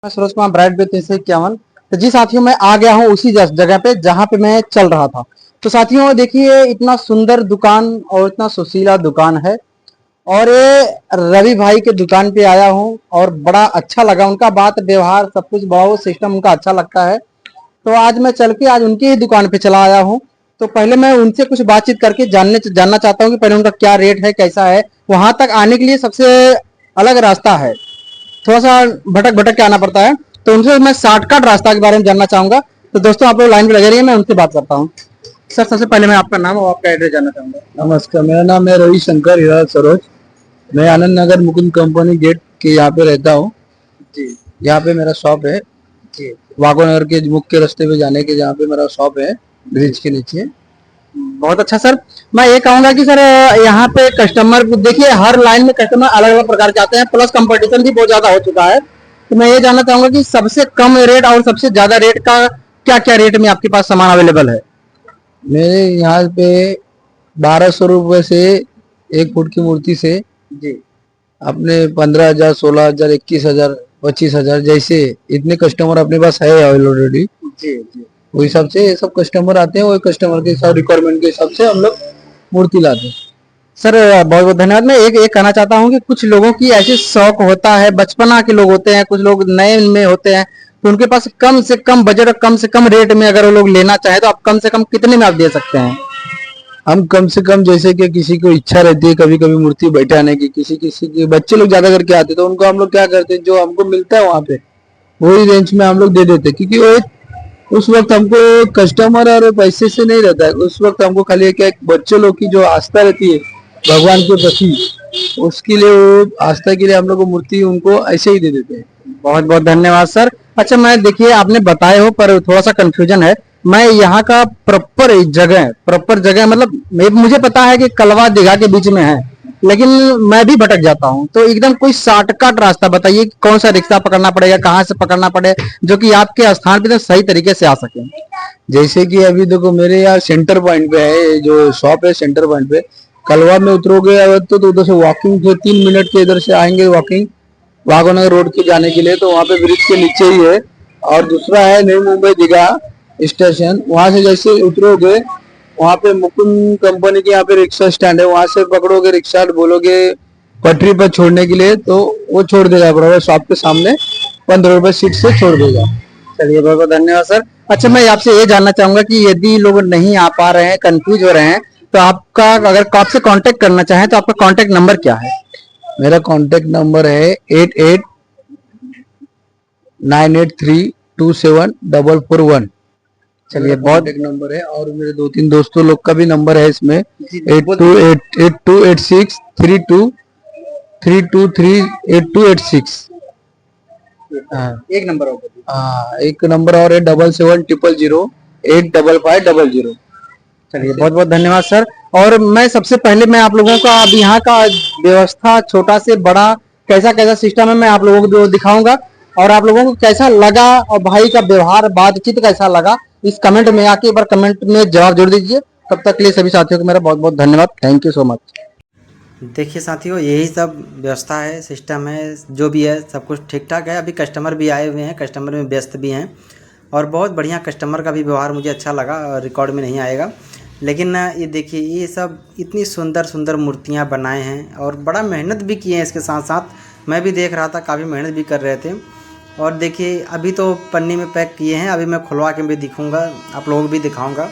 Suraj Kumar bright बे 351। तो जी साथियों, मैं आ गया हूँ उसी जगह पे जहाँ पे मैं चल रहा था। तो साथियों देखिए, इतना सुंदर दुकान और इतना सुशीला दुकान है। और ये रवि भाई के दुकान पे आया हूँ और बड़ा अच्छा लगा, उनका बात व्यवहार सब कुछ बहुत सिस्टम उनका अच्छा लगता है। तो आज मैं चल के आज उनकी ही दुकान पे चला आया हूँ। तो पहले मैं उनसे कुछ बातचीत करके जानना चाहता हूँ कि पहले उनका क्या रेट है, कैसा है। वहां तक आने के लिए सबसे अलग रास्ता है, थोड़ा सा भटक भटक के आना पड़ता है। तो उनसे मैं शॉर्टकट रास्ता के बारे में जानना चाहूंगा। तो दोस्तों आप लोग लाइन पे लगे रहिए, मैं उनसे बात करता हूँ। सर सबसे पहले मैं आपका नाम और आपका एड्रेस जानना चाहूंगा। नमस्कार, मेरा नाम है रविशंकर हीरा सरोज। मैं आनंद नगर मुकुंद कंपनी गेट के यहाँ पे रहता हूँ। जी यहाँ पे मेरा शॉप है। जी। वागो नगर के मुख्य रास्ते पे जाने के जहाँ पे मेरा शॉप है, ब्रिज के नीचे। बहुत अच्छा सर। मैं ये कहूंगा कि सर यहाँ पे कस्टमर देखिए, हर लाइन में कस्टमर अलग अलग प्रकार के आते हैं, प्लस कंपटीशन भी बहुत ज्यादा हो चुका है। तो मैं ये जानना चाहूंगा कि सबसे कम रेट और सबसे ज्यादा रेट का क्या क्या रेट में आपके पास सामान अवेलेबल है। मेरे यहाँ पे 1200 रुपये से 1 फुट की मूर्ति से जी अपने 15,000, 16,000, 21,000, 25,000 जैसे इतने कस्टमर अपने पास है ऑलरेडी। जी जी। वो हिसाब से ये सब कस्टमर आते हैं, वो कस्टमर के हिसाब रिक्वायरमेंट के हिसाब से हम लोग मूर्ति लाते हैं। सर बहुत बहुत धन्यवाद। मैं एक कहना चाहता हूँ कि कुछ लोगों की ऐसी शौक होता है, बचपना के लोग होते हैं, कुछ लोग नए में होते हैं, तो उनके पास कम से कम बजट और कम से कम रेट में अगर वो लोग लेना चाहे तो आप कम से कम कितने में आप दे सकते हैं। हम कम से कम, जैसे कि किसी को इच्छा रहती है कभी कभी मूर्ति बैठाने की, किसी किसी के बच्चे लोग ज्यादा करके आते हैं, तो उनको हम लोग क्या करते हैं, जो हमको मिलता है वहां पे वही रेंज में हम लोग दे देते हैं। क्योंकि वो उस वक्त हमको कस्टमर और पैसे से नहीं रहता है, उस वक्त हमको खाली क्या बच्चे लोग की जो आस्था रहती है भगवान के प्रति, उसके लिए वो आस्था के लिए हम लोग वो मूर्ति उनको ऐसे ही दे देते हैं। बहुत बहुत धन्यवाद सर। अच्छा, मैं देखिए आपने बताए हो पर थोड़ा सा कंफ्यूजन है। मैं यहाँ का प्रॉपर जगह मतलब मुझे पता है कि कलवा दीघा के बीच में है, लेकिन मैं भी भटक जाता हूँ। तो एकदम कोई शॉर्टकट रास्ता बताइए कि कौन सा रिक्शा पकड़ना पड़ेगा, कहाँ से पकड़ना पड़े, जो कि आपके स्थान पे तो सही तरीके से आ सके। जैसे कि अभी देखो मेरे यहाँ सेंटर पॉइंट पे है, जो शॉप है सेंटर पॉइंट पे कलवा में उतरोगे अगर तो उधर से वॉकिंग से 3 मिनट के इधर से आएंगे वॉकिंग वाघोनगर रोड के जाने के लिए, तो वहाँ पे ब्रिज के नीचे ही है। और दूसरा है न्यू मुंबई दीघा स्टेशन, वहां से जैसे उतरोगे वहां पे मुकुंद कंपनी के यहाँ पे रिक्शा स्टैंड है, वहां से पकड़ोगे रिक्शा, बोलोगे पटरी पर छोड़ने के लिए तो वो छोड़ देगा बराबर शॉप के सामने, 15 रुपए सीट से छोड़ देगा। चलिए बहुत बहुत धन्यवाद सर। अच्छा, मैं आपसे ये जानना चाहूंगा कि यदि लोग नहीं आ पा रहे हैं, कंफ्यूज हो रहे हैं, तो आपका अगर आपसे कांटेक्ट करना चाहें तो आपका कांटेक्ट नंबर क्या है। मेरा कांटेक्ट नंबर है 8898327441। चलिए मेरा बहुत कांटेक्ट नंबर है, और मेरे 2-3 दोस्तों लोग का भी नंबर है इसमें, जी, 8288828632323826। एक नंबर होगा। हाँ, एक नंबर और है 7700085500। चलिए बहुत बहुत धन्यवाद सर। और मैं सबसे पहले मैं आप लोगों का अब यहाँ का व्यवस्था छोटा से बड़ा कैसा कैसा सिस्टम है मैं आप लोगों को दिखाऊंगा। और आप लोगों को कैसा लगा और भाई का व्यवहार बातचीत कैसा लगा, इस कमेंट में आके एक बार कमेंट में जवाब जोड़ दीजिए। तब तक के लिए सभी साथियों को मेरा बहुत बहुत धन्यवाद। Thank you so much. देखिए साथियों, यही सब व्यवस्था है, सिस्टम है, जो भी है सब कुछ ठीक ठाक है। अभी कस्टमर भी आए हुए हैं, कस्टमर में व्यस्त भी हैं, और बहुत बढ़िया कस्टमर का भी व्यवहार मुझे अच्छा लगा, और रिकॉर्ड में नहीं आएगा। लेकिन ये देखिए, ये सब इतनी सुंदर सुंदर मूर्तियाँ बनाए हैं और बड़ा मेहनत भी किए हैं। इसके साथ साथ मैं भी देख रहा था, काफ़ी मेहनत भी कर रहे थे। और देखिए अभी तो पन्नी में पैक किए हैं, अभी मैं खुलवा के भी दिखाऊँगा, आप लोगों को भी दिखाऊँगा।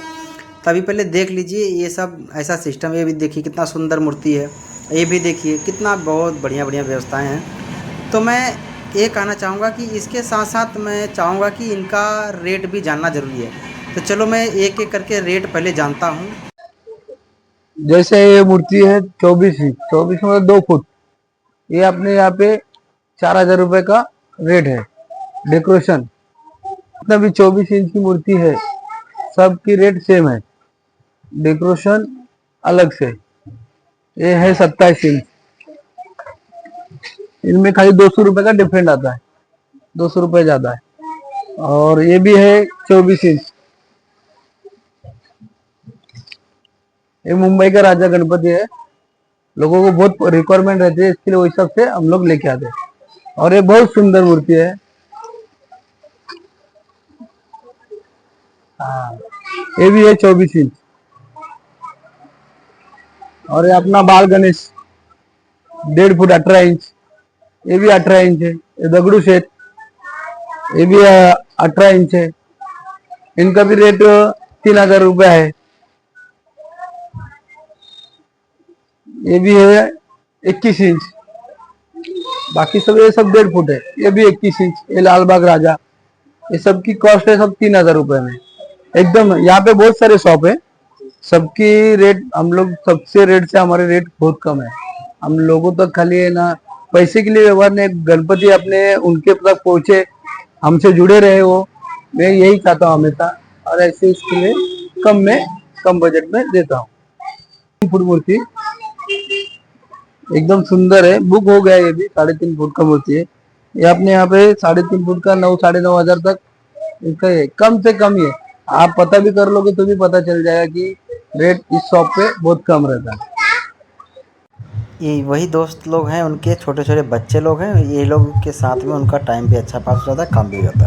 तभी पहले देख लीजिए ये सब ऐसा सिस्टम। ये भी देखिए कितना सुंदर मूर्ति है, ये भी देखिए कितना बहुत बढ़िया बढ़िया व्यवस्थाएं हैं। तो मैं ये कहना चाहूँगा कि इसके साथ साथ मैं चाहूँगा कि इनका रेट भी जानना ज़रूरी है। तो चलो मैं एक एक करके रेट पहले जानता हूँ। जैसे ये मूर्ति है 24 मतलब 2 फुट, ये अपने यहाँ पे 4,000 रुपए का रेट है। डेकोरेशन जितना भी 24 इंच की मूर्ति है सबकी रेट सेम है, डेकोरेशन अलग से। ये है 27 इंच, इनमें खाली 200 रुपए का डिफरेंट आता है, 200 रुपए ज्यादा है। और ये भी है 24 इंच, ये मुंबई का राजा गणपति है, लोगों को बहुत रिक्वायरमेंट रहती है इसके लिए, वही हिसाब से हम लोग लेके आते हैं। और ये बहुत सुंदर मूर्ति है, हाँ, ये भी है 24 इंच। और ये अपना बाल गणेश 1.5 फुट 18 इंच, ये भी 18 इंच है। ये दगड़ू शेठ, ये भी 18 इंच है। इनका भी रेट 3,000 रुपया है। ये भी है 21 इंच। बाकी सब ये सब 1.5 फुट है। ये भी 21 इंच। ये लालबाग राजा, ये सब की कॉस्ट है सब 3,000 रुपए में। एकदम यहाँ पे बहुत सारे शॉप है, सबकी रेट हम लोग सबसे रेट से हमारे रेट बहुत कम है। हम लोगों तक खाली है ना पैसे के लिए व्यवहार नहीं, गणपति अपने उनके तक पहुंचे, हमसे जुड़े रहे वो, मैं यही चाहता हूँ हमेशा। और ऐसे इसके लिए कम बजट में देता हूँ। 3 फुट मूर्ति एकदम सुंदर है, बुक हो गया। ये भी 3.5 फुट का मूर्ति है। ये अपने यहाँ पे 3.5 फुट का 9 साढ़े 9 हजार तक इसका है, कम से कम ही है। आप पता भी कर लोगे तो भी पता चल जाएगा कि रेट इस शॉप पे बहुत कम रहता है। ये वही दोस्त लोग हैं, उनके छोटे छोटे बच्चे लोग हैं, ये लोग के साथ में उनका टाइम भी अच्छा पास हो जाता है, काम भी हो जाता है।